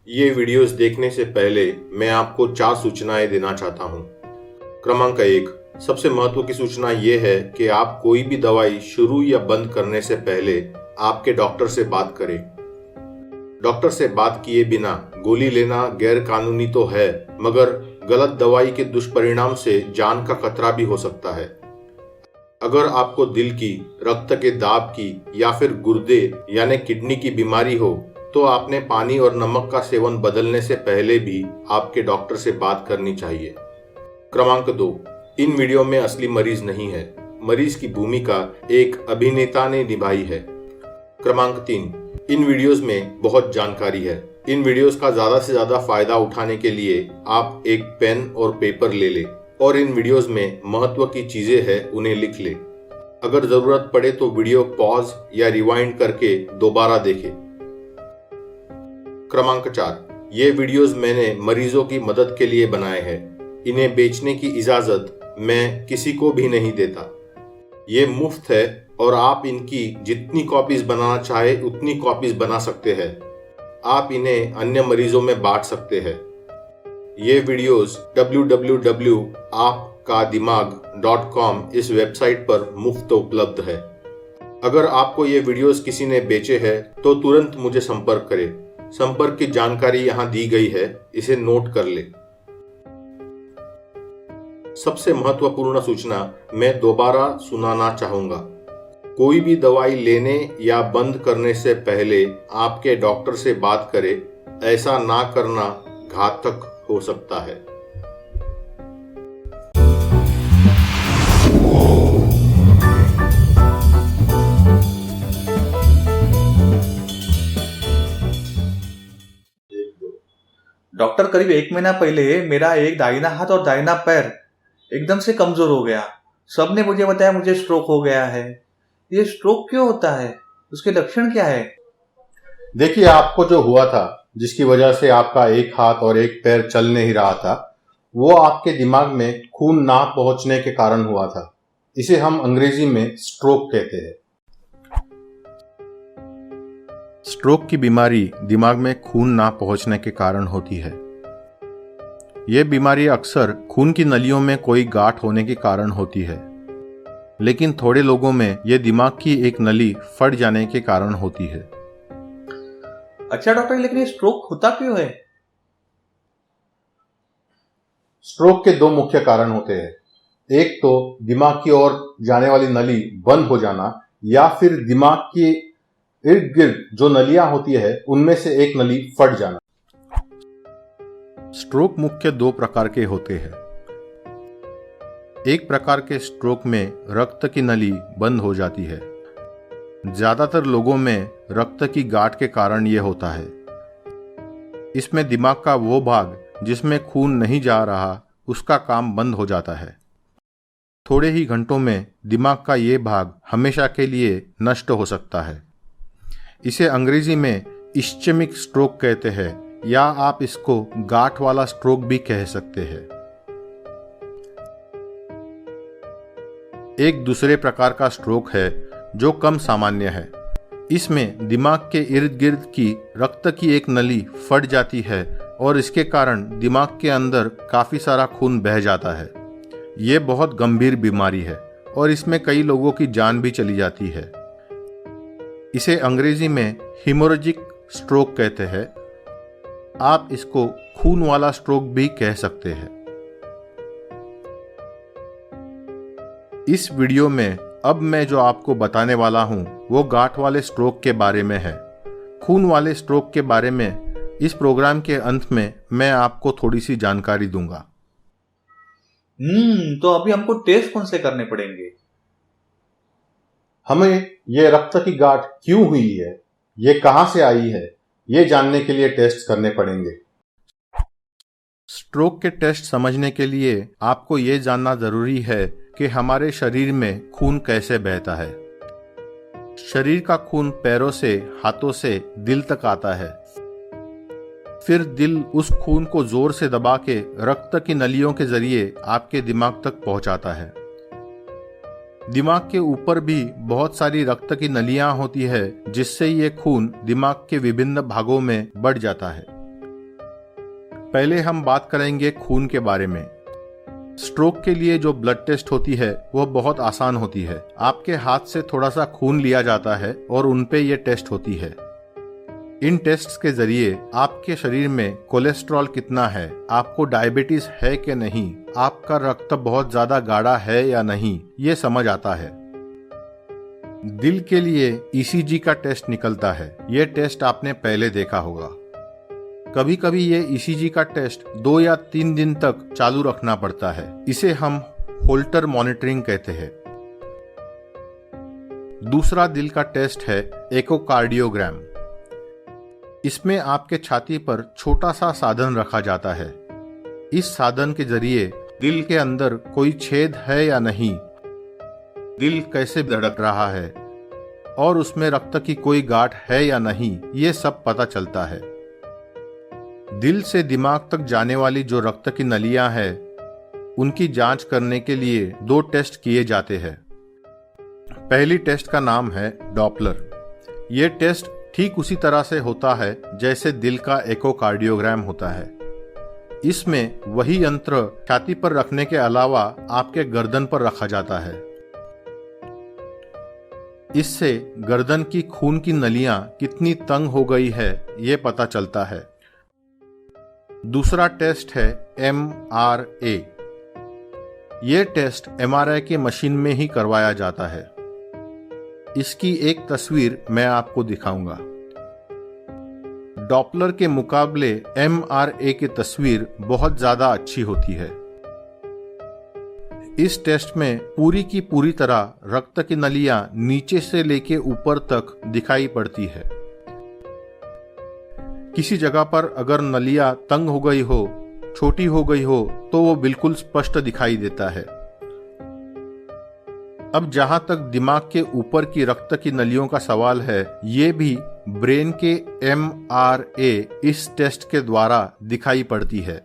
ये वीडियोस देखने से पहले मैं आपको 4 सूचनाएं देना चाहता हूँ। क्रमांक 1, सबसे महत्व की सूचना ये है कि आप कोई भी दवाई शुरू या बंद करने से पहले आपके डॉक्टर से बात करें। डॉक्टर से बात किए बिना गोली लेना गैर कानूनी तो है, मगर गलत दवाई के दुष्परिणाम से जान का खतरा भी हो सकता है। अगर आपको दिल की, रक्त के दाब की या फिर गुर्दे यानी किडनी की बीमारी हो तो आपने पानी और नमक का सेवन बदलने से पहले भी आपके डॉक्टर से बात करनी चाहिए। क्रमांक 2, इन वीडियो में असली मरीज नहीं है। मरीज की भूमिका एक अभिनेता ने निभाई है। क्रमांक 3, इन वीडियोस में बहुत जानकारी है। इन वीडियोस का ज्यादा से ज्यादा फायदा उठाने के लिए आप एक पेन और पेपर ले लें और इन वीडियोस में महत्व की चीजें हैं उन्हें लिख लें। अगर जरूरत पड़े तो वीडियो पॉज या रिवाइंड करके दोबारा देखें। क्रमांक 4, ये वीडियोस मैंने मरीजों की मदद के लिए बनाए हैं। इन्हें बेचने की इजाजत मैं किसी को भी नहीं देता। ये मुफ्त है और आप इनकी जितनी कॉपीज बनाना चाहे उतनी कॉपीज बना सकते हैं। आप इन्हें अन्य मरीजों में बांट सकते हैं। ये वीडियोस www.aapkadimag.com इस वेबसाइट पर मुफ्त उपलब्ध है। अगर आपको ये वीडियोस किसी ने बेचे हैं तो तुरंत मुझे संपर्क करें। संपर्क की जानकारी यहाँ दी गई है, इसे नोट कर ले। सबसे महत्वपूर्ण सूचना मैं दोबारा सुनाना चाहूंगा। कोई भी दवाई लेने या बंद करने से पहले आपके डॉक्टर से बात करें। ऐसा ना करना घातक हो सकता है। डॉक्टर, करीब 1 महीना पहले मेरा एक दाहिना हाथ और दाहिना पैर एकदम से कमजोर हो गया। सबने मुझे बताया मुझे स्ट्रोक हो गया है। ये स्ट्रोक क्यों होता है? उसके लक्षण क्या है? देखिए, आपको जो हुआ था, जिसकी वजह से आपका एक हाथ और एक पैर चल नहीं रहा था, वो आपके दिमाग में खून ना पहुंचने के कारण हुआ था। इसे हम अंग्रेजी में स्ट्रोक कहते हैं। स्ट्रोक की बीमारी दिमाग में खून ना पहुंचने के कारण होती है। यह बीमारी अक्सर खून की नलियों में कोई गांठ होने के कारण होती है, लेकिन थोड़े लोगों में यह दिमाग की एक नली फट जाने के कारण होती है। अच्छा डॉक्टर, लेकिन ये स्ट्रोक होता क्यों है? स्ट्रोक के 2 मुख्य कारण होते हैं। एक तो दिमाग की ओर जाने वाली नली बंद हो जाना, या फिर दिमाग के इर्द गिर्द जो नलियां होती है उनमें से एक नली फट जाना। स्ट्रोक मुख्य 2 प्रकार के होते हैं। एक प्रकार के स्ट्रोक में रक्त की नली बंद हो जाती है। ज्यादातर लोगों में रक्त की गांठ के कारण यह होता है। इसमें दिमाग का वो भाग जिसमें खून नहीं जा रहा, उसका काम बंद हो जाता है। थोड़े ही घंटों में दिमाग का ये भाग हमेशा के लिए नष्ट हो सकता है। इसे अंग्रेजी में इस्चेमिक स्ट्रोक कहते हैं, या आप इसको गांठ वाला स्ट्रोक भी कह सकते हैं। एक दूसरे प्रकार का स्ट्रोक है जो कम सामान्य है। इसमें दिमाग के इर्द गिर्द की रक्त की एक नली फट जाती है और इसके कारण दिमाग के अंदर काफी सारा खून बह जाता है। ये बहुत गंभीर बीमारी है और इसमें कई लोगों की जान भी चली जाती है। इसे अंग्रेजी में हिमोरेजिक स्ट्रोक कहते हैं। आप इसको खून वाला स्ट्रोक भी कह सकते हैं। इस वीडियो में अब मैं जो आपको बताने वाला हूं वो गांठ वाले स्ट्रोक के बारे में है। खून वाले स्ट्रोक के बारे में इस प्रोग्राम के अंत में मैं आपको थोड़ी सी जानकारी दूंगा। तो अभी हमको टेस्ट कौन से करने पड़ेंगे? हमें ये रक्त की गांठ क्यों हुई है, ये कहां से आई है, ये जानने के लिए टेस्ट करने पड़ेंगे। स्ट्रोक के टेस्ट समझने के लिए आपको ये जानना जरूरी है कि हमारे शरीर में खून कैसे बहता है। शरीर का खून पैरों से, हाथों से दिल तक आता है। फिर दिल उस खून को जोर से दबा के रक्त की नलियों के जरिए आपके दिमाग तक पहुंचाता है। दिमाग के ऊपर भी बहुत सारी रक्त की नलियां होती है, जिससे ये खून दिमाग के विभिन्न भागों में बढ़ जाता है। पहले हम बात करेंगे खून के बारे में। स्ट्रोक के लिए जो ब्लड टेस्ट होती है वह बहुत आसान होती है। आपके हाथ से थोड़ा सा खून लिया जाता है और उन पे ये टेस्ट होती है। इन टेस्ट्स के जरिए आपके शरीर में कोलेस्ट्रॉल कितना है, आपको डायबिटीज है कि नहीं, आपका रक्त बहुत ज्यादा गाढ़ा है या नहीं, ये समझ आता है। दिल के लिए ईसीजी का टेस्ट निकलता है। ये टेस्ट आपने पहले देखा होगा। कभी कभी ये ईसीजी का टेस्ट 2 या 3 दिन तक चालू रखना पड़ता है। इसे हम होल्टर मॉनिटरिंग कहते हैं। दूसरा दिल का टेस्ट है एकोकार्डियोग्राम। इसमें आपके छाती पर छोटा सा साधन रखा जाता है। इस साधन के जरिए दिल के अंदर कोई छेद है या नहीं, दिल कैसे धड़क रहा है और उसमें रक्त की कोई गांठ है या नहीं, ये सब पता चलता है। दिल से दिमाग तक जाने वाली जो रक्त की नलियां हैं, उनकी जांच करने के लिए 2 टेस्ट किए जाते हैं। पहली टेस्ट का नाम है डॉपलर। ये टेस्ट ठीक उसी तरह से होता है जैसे दिल का एकोकार्डियोग्राम होता है। इसमें वही यंत्र छाती पर रखने के अलावा आपके गर्दन पर रखा जाता है। इससे गर्दन की खून की नलियां कितनी तंग हो गई है ये पता चलता है। दूसरा टेस्ट है MRA। ये टेस्ट MRI की मशीन में ही करवाया जाता है। इसकी एक तस्वीर मैं आपको दिखाऊंगा। डॉपलर के मुकाबले MRA की तस्वीर बहुत ज्यादा अच्छी होती है। इस टेस्ट में पूरी की पूरी तरह रक्त की नलियां नीचे से लेके ऊपर तक दिखाई पड़ती है। किसी जगह पर अगर नलियां तंग हो गई हो, छोटी हो गई हो, तो वो बिल्कुल स्पष्ट दिखाई देता है। अब जहां तक दिमाग के ऊपर की रक्त की नलियों का सवाल है, ये भी ब्रेन के MRA इस टेस्ट के द्वारा दिखाई पड़ती है।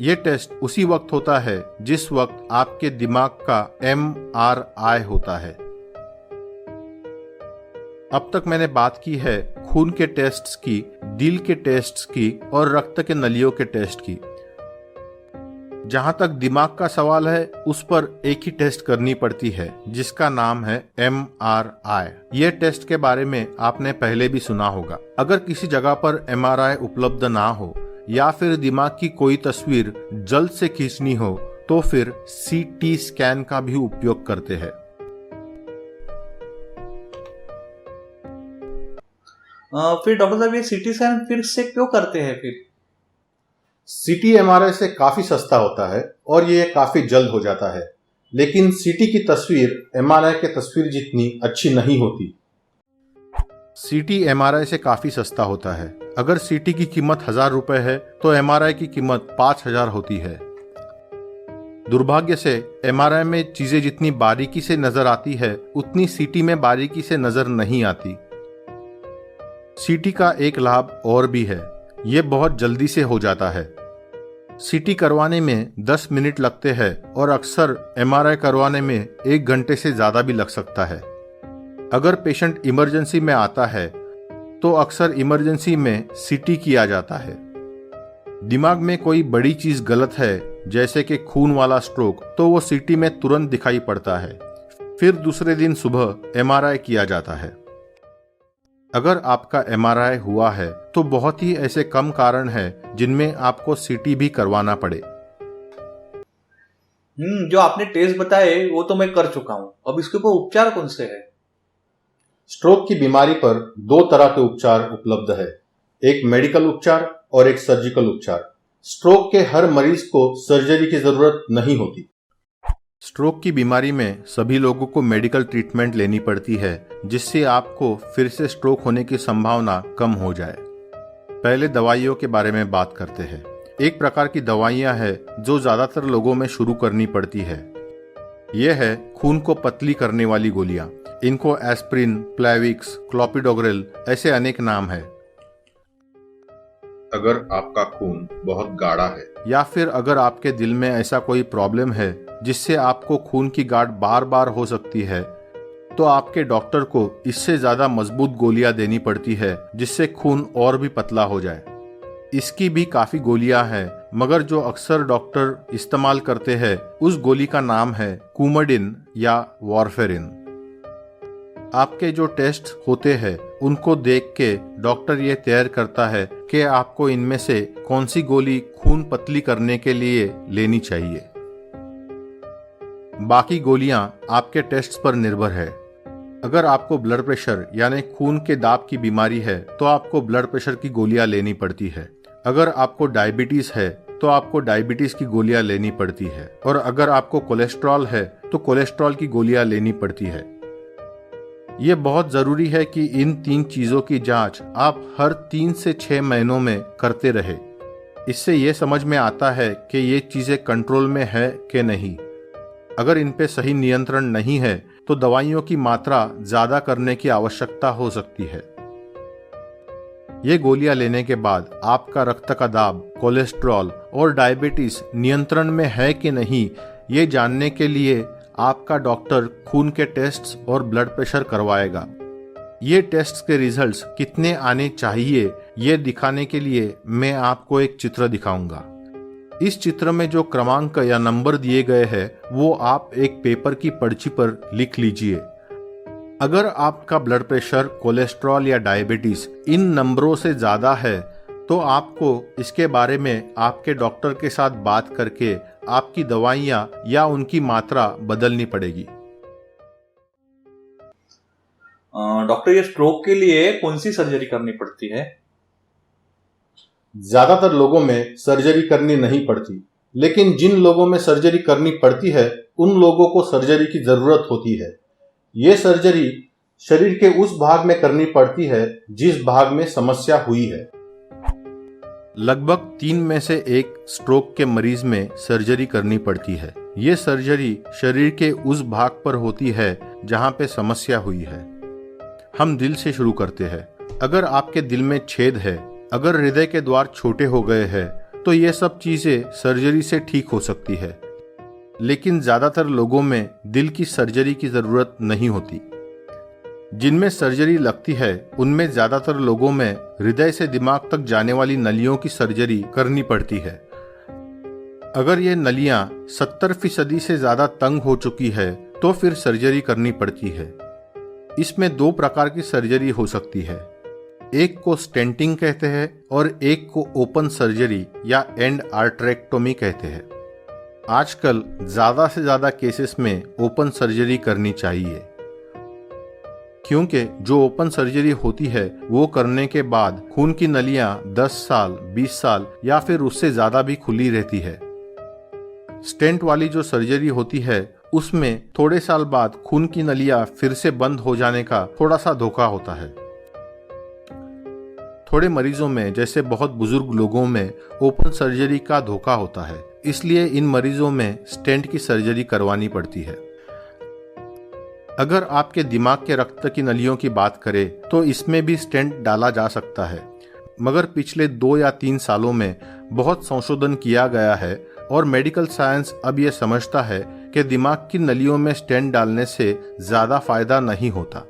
ये टेस्ट उसी वक्त होता है जिस वक्त आपके दिमाग का MRI होता है। अब तक मैंने बात की है खून के टेस्ट्स की, दिल के टेस्ट्स की और रक्त के नलियों के टेस्ट की। जहां तक दिमाग का सवाल है, उस पर एक ही टेस्ट करनी पड़ती है जिसका नाम है MRI। यह टेस्ट के बारे में आपने पहले भी सुना होगा। अगर किसी जगह पर MRI उपलब्ध ना हो या फिर दिमाग की कोई तस्वीर जल्द से खींचनी हो, तो फिर CT स्कैन का भी उपयोग करते हैं। फिर डॉक्टर साहब, ये CT स्कैन फिर से क्यों करते हैं फिर? CT MRI से काफी सस्ता होता है और ये काफी जल्द हो जाता है, लेकिन CT की तस्वीर MRI के तस्वीर जितनी अच्छी नहीं होती। CT MRI से काफी सस्ता होता है। अगर CT की कीमत 1000 रुपए है तो MRI की कीमत 5000 होती है। दुर्भाग्य से MRI में चीजें जितनी बारीकी से नजर आती है, उतनी CT में बारीकी से नजर नहीं आती। CT का एक लाभ और भी है, ये बहुत जल्दी से हो जाता है। CT करवाने में 10 मिनट लगते हैं और अक्सर MRI करवाने में 1 घंटे से ज्यादा भी लग सकता है। अगर पेशेंट इमरजेंसी में आता है तो अक्सर इमरजेंसी में CT किया जाता है। दिमाग में कोई बड़ी चीज गलत है, जैसे कि खून वाला स्ट्रोक, तो वो CT में तुरंत दिखाई पड़ता है। फिर दूसरे दिन सुबह MRI किया जाता है। अगर आपका MRI हुआ है तो बहुत ही ऐसे कम कारण हैं जिनमें आपको CT भी करवाना पड़े। जो आपने टेस्ट बताए वो तो मैं कर चुका हूँ। अब इसके ऊपर उपचार कौन से है? स्ट्रोक की बीमारी पर 2 तरह के उपचार उपलब्ध है, एक मेडिकल उपचार और एक सर्जिकल उपचार। स्ट्रोक के हर मरीज को सर्जरी की जरूरत नहीं होती। स्ट्रोक की बीमारी में सभी लोगों को मेडिकल ट्रीटमेंट लेनी पड़ती है, जिससे आपको फिर से स्ट्रोक होने की संभावना कम हो जाए। पहले दवाइयों के बारे में बात करते हैं। एक प्रकार की दवाइयां हैं जो ज्यादातर लोगों में शुरू करनी पड़ती है। यह है खून को पतली करने वाली गोलियां। इनको एस्प्रिन, प्लेविक्स, क्लोपिडोग्रेल ऐसे अनेक नाम है। अगर आपका खून बहुत गाढ़ा है या फिर अगर आपके दिल में ऐसा कोई प्रॉब्लम है जिससे आपको खून की गांठ बार बार हो सकती है, तो आपके डॉक्टर को इससे ज्यादा मजबूत गोलियां देनी पड़ती है जिससे खून और भी पतला हो जाए। इसकी भी काफ़ी गोलियां हैं, मगर जो अक्सर डॉक्टर इस्तेमाल करते हैं उस गोली का नाम है कूमडिन या वारफेरिन। आपके जो टेस्ट होते हैं उनको देख के डॉक्टर ये तय करता है कि आपको इनमें से कौन सी गोली खून पतली करने के लिए लेनी चाहिए। बाकी गोलियां आपके टेस्ट पर निर्भर है। अगर आपको ब्लड प्रेशर यानी खून के दाब की बीमारी है तो आपको ब्लड प्रेशर की गोलियां लेनी पड़ती है। अगर आपको डायबिटीज है तो आपको डायबिटीज की गोलियां लेनी पड़ती है। और अगर आपको कोलेस्ट्रॉल है तो कोलेस्ट्रॉल की गोलियां लेनी पड़ती है। ये बहुत जरूरी है कि इन 3 चीजों की जांच आप हर 3 से 6 महीनों में करते रहे। इससे ये समझ में आता है कि ये चीजें कंट्रोल में है कि नहीं। अगर इन पे सही नियंत्रण नहीं है तो दवाइयों की मात्रा ज्यादा करने की आवश्यकता हो सकती है। ये गोलियां लेने के बाद आपका रक्त का दाब, कोलेस्ट्रॉल और डायबिटीज नियंत्रण में है कि नहीं, ये जानने के लिए आपका डॉक्टर खून के टेस्ट्स और ब्लड प्रेशर करवाएगा। ये टेस्ट्स के रिजल्ट्स कितने आने चाहिए ये दिखाने के लिए मैं आपको एक चित्र दिखाऊंगा। इस चित्र में जो क्रमांक या नंबर दिए गए हैं वो आप एक पेपर की पर्ची पर लिख लीजिए। अगर आपका ब्लड प्रेशर, कोलेस्ट्रॉल या डायबिटीज इन नंबरों से ज्यादा है तो आपको इसके बारे में आपके डॉक्टर के साथ बात करके आपकी दवाइयां या उनकी मात्रा बदलनी पड़ेगी। डॉक्टर, ये स्ट्रोक के लिए कौन सी सर्जरी करनी पड़ती है? ज्यादातर लोगों में सर्जरी करनी नहीं पड़ती, लेकिन जिन लोगों में सर्जरी करनी पड़ती है उन लोगों को सर्जरी की जरूरत होती है। ये सर्जरी शरीर के उस भाग में करनी पड़ती है जिस भाग में समस्या हुई है। लगभग 3 में से 1 स्ट्रोक के मरीज में सर्जरी करनी पड़ती है। ये सर्जरी शरीर के उस भाग पर होती है जहां पे समस्या हुई है। हम दिल से शुरू करते हैं। अगर आपके दिल में छेद है, अगर हृदय के द्वार छोटे हो गए हैं तो ये सब चीजें सर्जरी से ठीक हो सकती है। लेकिन ज्यादातर लोगों में दिल की सर्जरी की जरूरत नहीं होती। जिनमें सर्जरी लगती है उनमें ज्यादातर लोगों में हृदय से दिमाग तक जाने वाली नलियों की सर्जरी करनी पड़ती है। अगर ये नलियां 70% से ज्यादा तंग हो चुकी है तो फिर सर्जरी करनी पड़ती है। इसमें 2 प्रकार की सर्जरी हो सकती है। एक को स्टेंटिंग कहते हैं और एक को ओपन सर्जरी या एंड आर्टरेक्टोमी कहते हैं। आजकल ज्यादा से ज्यादा केसेस में ओपन सर्जरी करनी चाहिए, क्योंकि जो ओपन सर्जरी होती है वो करने के बाद खून की नलियां 10 साल, 20 साल या फिर उससे ज्यादा भी खुली रहती है। स्टेंट वाली जो सर्जरी होती है उसमें थोड़े साल बाद खून की नलियां फिर से बंद हो जाने का थोड़ा सा धोखा होता है। थोड़े मरीजों में, जैसे बहुत बुजुर्ग लोगों में, ओपन सर्जरी का धोखा होता है, इसलिए इन मरीजों में स्टेंट की सर्जरी करवानी पड़ती है। अगर आपके दिमाग के रक्त की नलियों की बात करें तो इसमें भी स्टेंट डाला जा सकता है, मगर पिछले 2 या 3 सालों में बहुत संशोधन किया गया है और मेडिकल साइंस अब ये समझता है कि दिमाग की नलियों में स्टेंट डालने से ज्यादा फायदा नहीं होता।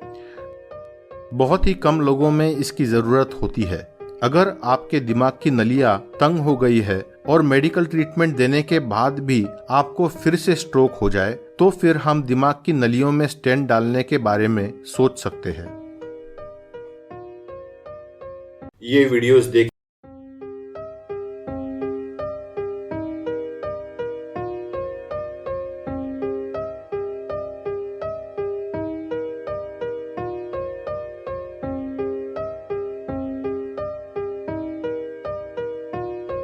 बहुत ही कम लोगों में इसकी जरूरत होती है। अगर आपके दिमाग की नलियां तंग हो गई है और मेडिकल ट्रीटमेंट देने के बाद भी आपको फिर से स्ट्रोक हो जाए तो फिर हम दिमाग की नलियों में स्टेंट डालने के बारे में सोच सकते हैं। ये वीडियोस देख